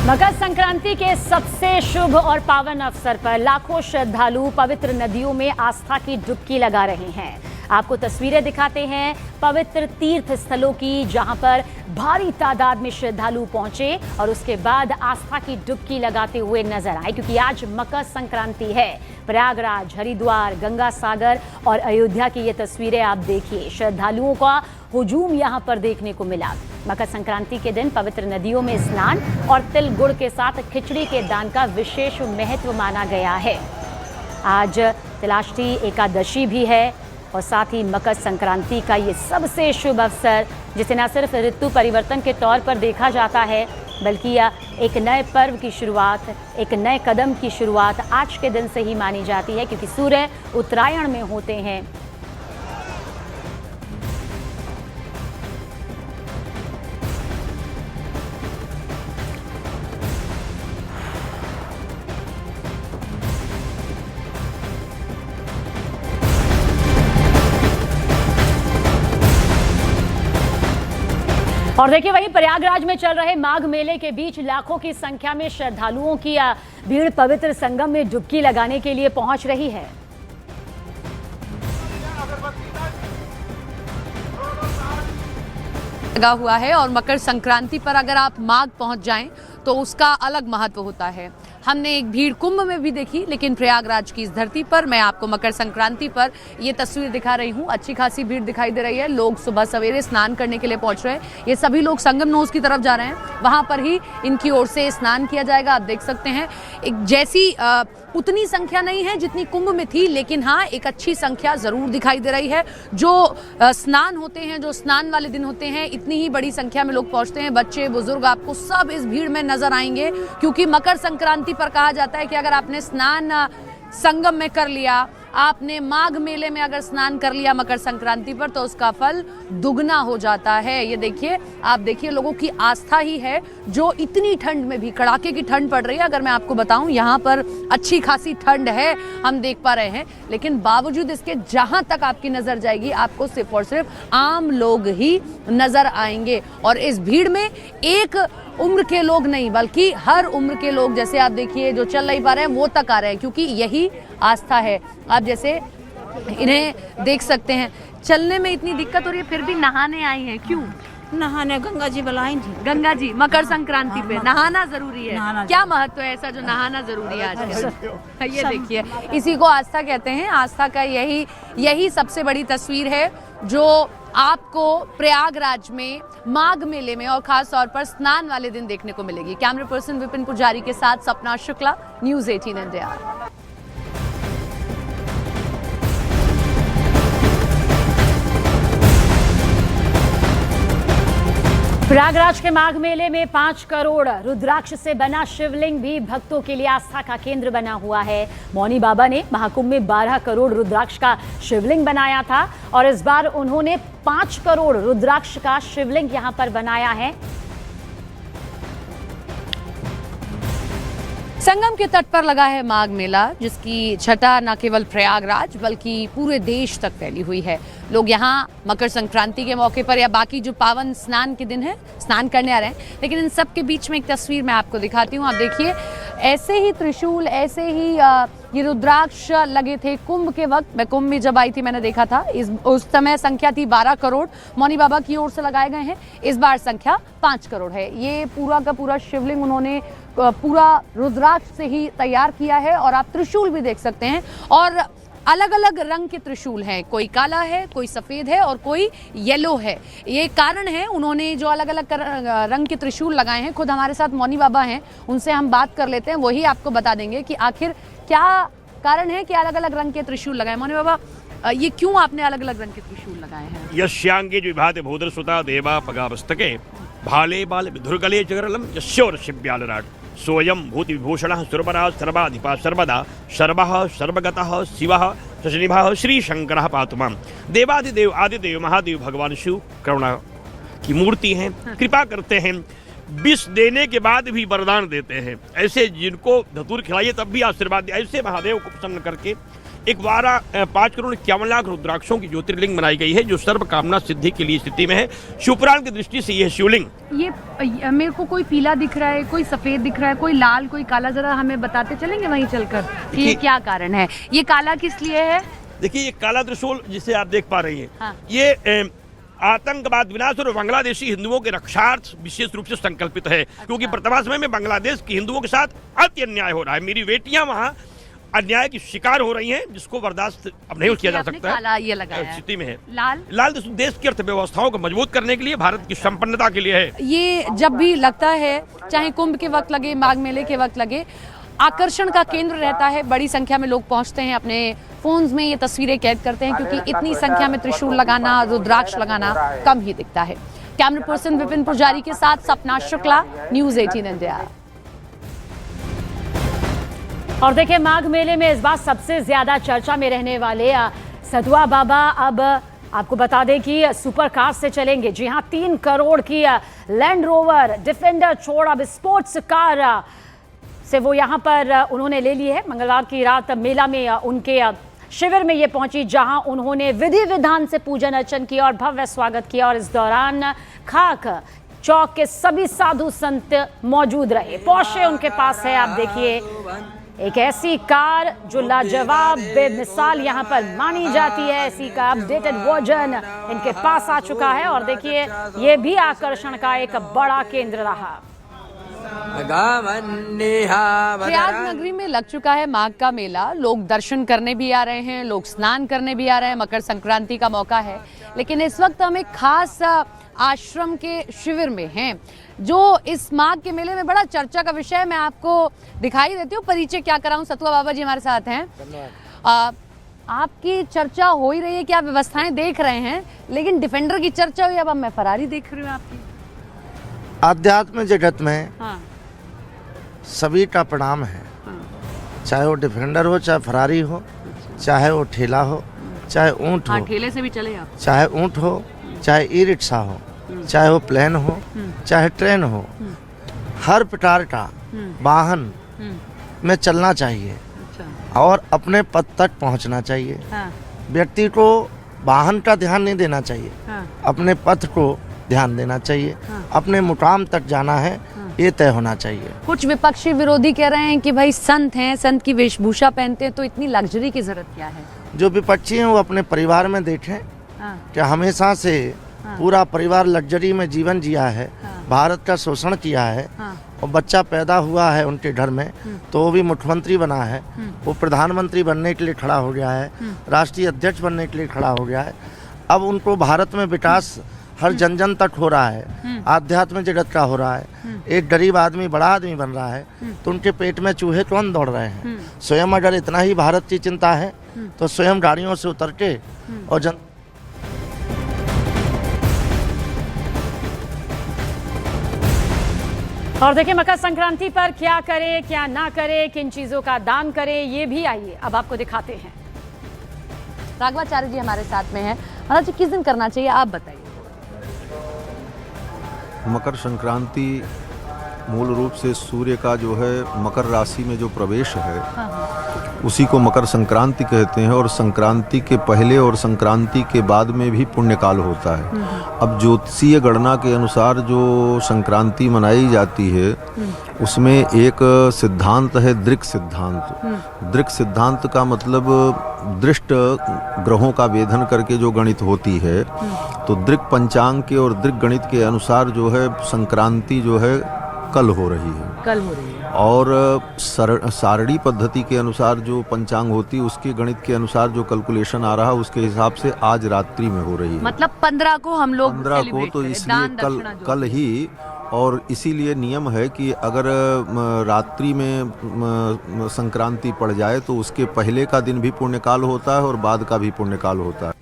मकर संक्रांति के सबसे शुभ और पावन अवसर पर लाखों श्रद्धालु पवित्र नदियों में आस्था की डुबकी लगा रहे हैं। आपको तस्वीरें दिखाते हैं पवित्र तीर्थ स्थलों की, जहां पर भारी तादाद में श्रद्धालु पहुंचे और उसके बाद आस्था की डुबकी लगाते हुए नजर आए, क्योंकि आज मकर संक्रांति है। प्रयागराज, हरिद्वार, गंगा सागर और अयोध्या की ये तस्वीरें आप देखिए। श्रद्धालुओं का हुजूम यहां पर देखने को मिला। मकर संक्रांति के दिन पवित्र नदियों में स्नान और तिल गुड़ के साथ खिचड़ी के दान का विशेष महत्व माना गया है। आज तिलाष्टी एकादशी भी है और साथ ही मकर संक्रांति का ये सबसे शुभ अवसर, जिसे न सिर्फ ऋतु परिवर्तन के तौर पर देखा जाता है, बल्कि एक नए पर्व की शुरुआत, एक नए कदम की शुरुआत आज के दिन से ही मानी जाती है, क्योंकि सूर्य उत्तरायण में होते हैं। और देखिए, वहीं प्रयागराज में चल रहे माघ मेले के बीच लाखों की संख्या में श्रद्धालुओं की भीड़ पवित्र संगम में डुबकी लगाने के लिए पहुंच रही है। लगा हुआ है और मकर संक्रांति पर अगर आप माघ पहुंच जाएं तो उसका अलग महत्व होता है। हमने एक भीड़ कुंभ में भी देखी, लेकिन प्रयागराज की इस धरती पर मैं आपको मकर संक्रांति पर ये तस्वीर दिखा रही हूँ। अच्छी खासी भीड़ दिखाई दे रही है। लोग सुबह सवेरे स्नान करने के लिए पहुंच रहे हैं। ये सभी लोग संगम नोज की तरफ जा रहे हैं, वहां पर ही इनकी ओर से स्नान किया जाएगा। आप देख सकते हैं एक जैसी उतनी संख्या नहीं है जितनी कुंभ में थी, लेकिन हाँ, एक अच्छी संख्या जरूर दिखाई दे रही है। जो स्नान होते हैं, जो स्नान वाले दिन होते हैं, इतनी ही बड़ी संख्या में लोग पहुंचते हैं। बच्चे, बुजुर्ग, आपको सब इस भीड़ में नजर आएंगे, क्योंकि मकर संक्रांति पर कहा जाता है कि अगर आपने स्नान संगम में कर लिया, आपने माघ मेले में अगर स्नान कर लिया मकर संक्रांति पर, तो उसका फल दुगना हो जाता है। ये देखिए, आप देखिए, लोगों की आस्था ही है जो इतनी ठंड में भी, कड़ाके की ठंड पड़ रही है। अगर मैं आपको बताऊं, यहाँ पर अच्छी खासी ठंड है, हम देख पा रहे हैं, लेकिन बावजूद इसके जहां तक आपकी नजर जाएगी, आपको सिर्फ और सिर्फ आम लोग ही नजर आएंगे। और इस भीड़ में एक उम्र के लोग नहीं, बल्कि हर उम्र के लोग, जैसे आप देखिए, जो चल नहीं पा रहे हैं वो तक आ रहे हैं, क्योंकि यही आस्था है। आप जैसे इन्हें देख सकते हैं, चलने में इतनी दिक्कत हो रही है, फिर भी नहाने आई हैं। क्यों नहाने? गंगा जी बुलाई थी। गंगा जी, मकर संक्रांति पे नहाना जरूरी है। क्या महत्व है ऐसा जो नहाना जरूरी है आज? ये देखिए, इसी को आस्था कहते हैं। आस्था का यही सबसे बड़ी तस्वीर है जो आपको प्रयागराज में माघ मेले में और खास तौर पर स्नान वाले दिन देखने को मिलेगी। कैमरा पर्सन विपिन पुजारी के साथ सपना शुक्ला, न्यूज़ 18 इंडिया। प्रयागराज के माघ मेले में 5 करोड़ रुद्राक्ष से बना शिवलिंग भी भक्तों के लिए आस्था का केंद्र बना हुआ है। मौनी बाबा ने महाकुंभ में 12 करोड़ रुद्राक्ष का शिवलिंग बनाया था और इस बार उन्होंने 5 करोड़ रुद्राक्ष का शिवलिंग यहां पर बनाया है। संगम के तट पर लगा है माघ मेला, जिसकी छटा न केवल प्रयागराज बल्कि पूरे देश तक फैली हुई है। लोग यहाँ मकर संक्रांति के मौके पर या बाकी जो पावन स्नान के दिन है, स्नान करने आ रहे हैं, लेकिन इन सब के बीच में एक तस्वीर मैं आपको दिखाती हूँ। आप देखिए, ऐसे ही त्रिशूल, ऐसे ही ये रुद्राक्ष लगे थे कुंभ के वक्त। मैं कुंभ में जब आई थी, मैंने देखा था, उस समय संख्या थी 12 करोड़ मौनी बाबा की ओर से लगाए गए हैं। इस बार संख्या 5 करोड़ है। ये पूरा का पूरा शिवलिंग उन्होंने पूरा रुद्राक्ष से ही तैयार किया है। और आप त्रिशूल भी देख सकते हैं, और अलग अलग रंग के त्रिशूल हैं। कोई काला है, कोई सफ़ेद है और कोई येलो है। ये कारण है उन्होंने जो अलग अलग रंग के त्रिशूल लगाए हैं। खुद हमारे साथ मौनी बाबा हैं, उनसे हम बात कर लेते हैं, वही आपको बता देंगे कि आखिर क्या कारण है कि अलग अलग रंग के त्रिशूल लगाए। मौनी बाबा, ये क्यों आपने अलग अलग रंग के त्रिशूल लगाए हैं? यस्यांगे विभाते भूधरसुता देवा पगावस्तके भाले बाल विधुरगले जगरलम यस्योर शिव्यालराट सोयम भूति विभूषणः सुरवरा सर्वाधिपा सर्वदा सर्वः सर्वगतः शिवः शशनिभः श्री शंकरः पातु मां। देवादिदेव आदिदेव महादेव भगवान शिव करुणा की मूर्ति हैं, कृपा करते हैं, विष देने के बाद भी वरदान देते हैं। ऐसे जिनको धतूर खिलाइए तब भी आशीर्वाद दिया। ऐसे महादेव को प्रसन्न करके 5,51,51,00,000 रुद्राक्षों की ज्योतिर्लिंग बनाई गई है जो सर्व कामना सिद्धि के लिए स्थिति में है। शिवपुराण की दृष्टि से यह शिवलिंग ये मेरे को कोई पीला दिख रहा है, कोई सफेद दिख रहा है, कोई लाल, कोई काला, जरा हमें बताते चलेंगे वहीं चलकर कि ये क्या कारण है? ये काला किस लिए है? देखिए, ये काला त्रिशूल जिसे आप देख पा रही हैं, हाँ। ये आतंकवाद विनाश और बांग्लादेशी हिंदुओं के रक्षार्थ विशेष रूप से संकल्पित है। क्योंकि वर्तमान समय में बांग्लादेश के हिंदुओं के साथ अति अन्याय हो रहा है। मेरी बेटियां वहां अन्याय की शिकार हो रही हैं, जिसको बर्दाश्त अब नहीं किया जा सकता काला ये लगाया है। स्थिति में है। लाल देश की अर्थव्यवस्थाओं को मजबूत करने के लिए, भारत की संपन्नता के लिए है। ये जब भी लगता है, चाहे कुंभ के वक्त लगे, माघ मेले के वक्त लगे, आकर्षण का केंद्र रहता है। बड़ी संख्या में लोग पहुंचते हैं, अपने फोन्स में ये तस्वीरें कैद करते हैं, क्योंकि इतनी संख्या में त्रिशूल लगाना, रुद्राक्ष लगाना कम ही दिखता है। कैमरा पर्सन विपिन पुजारी के साथ सपना शुक्ला, न्यूज़ 18 इंडिया। और देखिए, माघ मेले में इस बार सबसे ज्यादा चर्चा में रहने वाले सधुआ बाबा अब आपको बता दें कि सुपर कार से चलेंगे। जी हां, 3 करोड़ की लैंड रोवर डिफेंडर छोड़ अब स्पोर्ट्स कार से वो यहां पर उन्होंने ले ली है। मंगलवार की रात मेला में उनके शिविर में ये पहुंची, जहां उन्होंने विधि विधान से पूजन अर्चन किया और भव्य स्वागत किया। और इस दौरान खाक चौक के सभी साधु संत मौजूद रहे। पोर्शे उनके पास है। आप देखिए, एक ऐसी कार जो लाजवाब बेमिसाल यहाँ पर मानी जाती है। ऐसी का अपडेटेड वर्जन इनके पास आ चुका है। और देखिए, ये भी आकर्षण का एक बड़ा केंद्र रहा। प्रयाग नगरी में लग चुका है माघ का मेला। लोग दर्शन करने भी आ रहे हैं, लोग स्नान करने भी आ रहे हैं। मकर संक्रांति का मौका है, लेकिन इस वक्त हम एक खास आश्रम के शिविर में हैं, जो इस माघ के मेले में बड़ा चर्चा का विषय है। मैं आपको दिखाई देती हूँ, परिचय क्या कराऊं। सतुआ बाबा जी हमारे साथ हैं। आपकी चर्चा हो ही रही है कि आप व्यवस्थाएं देख रहे हैं, लेकिन डिफेंडर की चर्चा हुई, अब मैं फरारी देख रही हूँ आपकी। आध्यात्म जगत में हाँ। सभी का प्रणाम है। चाहे वो डिफेंडर हो, चाहे फरारी हो, चाहे वो ठेला हो, चाहे ऊंट हो, ठेले से भी चले आप, चाहे ऊंट हो, चाहे ई रिक्शा हो, चाहे वो प्लेन हो, चाहे ट्रेन हो, हर प्रकार का वाहन में चलना चाहिए। अच्छा। और अपने पथ तक पहुंचना चाहिए। हाँ। व्यक्ति को वाहन का ध्यान नहीं देना चाहिए, हाँ। अपने पथ को ध्यान देना चाहिए। हाँ। अपने मुकाम तक जाना है, ये तय होना चाहिए। कुछ विपक्षी विरोधी कह रहे हैं कि भाई संत हैं, संत की वेशभूषा पहनते हैं, तो इतनी लग्जरी की जरूरत क्या है? जो विपक्षी हैं वो अपने परिवार में देखें कि हमेशा से पूरा परिवार लग्जरी में जीवन जिया है, भारत का शोषण किया है, और बच्चा पैदा हुआ है उनके घर में तो वो भी मुख्यमंत्री बना है, वो प्रधानमंत्री बनने के लिए खड़ा हो गया है, राष्ट्रीय अध्यक्ष बनने के लिए खड़ा हो गया है। अब उनको भारत में विकास हर जन जन तक हो रहा है, आध्यात्म जगत का हो रहा है। एक गरीब आदमी बड़ा आदमी बन रहा है तो उनके पेट में चूहे कौन दौड़ रहे हैं? स्वयं अगर इतना ही भारत की चिंता है तो स्वयं गाड़ियों से उतर के और जन और देखिए, मकर संक्रांति पर क्या करें, क्या ना करें, किन चीजों का दान करें, ये भी आइए अब आपको दिखाते हैं। राघवाचार्य जी हमारे साथ में हैं। महाराज जी, किस दिन करना चाहिए आप बताइए? मकर संक्रांति मूल रूप से सूर्य का जो है मकर राशि में जो प्रवेश है उसी को मकर संक्रांति कहते हैं। और संक्रांति के पहले और संक्रांति के बाद में भी पुण्यकाल होता है। अब ज्योतिषीय गणना के अनुसार जो संक्रांति मनाई जाती है उसमें एक सिद्धांत है दृक् सिद्धांत। दृक् सिद्धांत का मतलब दृष्ट ग्रहों का वेधन करके जो गणित होती है, तो दृक् पंचांग के और दृक् गणित के अनुसार जो है संक्रांति जो है कल हो रही है। और सारणी पद्धति के अनुसार जो पंचांग होती है उसके गणित के अनुसार जो कैलकुलेशन आ रहा है उसके हिसाब से आज रात्रि में हो रही है। मतलब 15 को हम लोग 15 को, तो इसलिए कल ही। और इसीलिए नियम है कि अगर रात्रि में संक्रांति पड़ जाए तो उसके पहले का दिन भी पुण्यकाल होता है और बाद का भी पुण्यकाल होता है।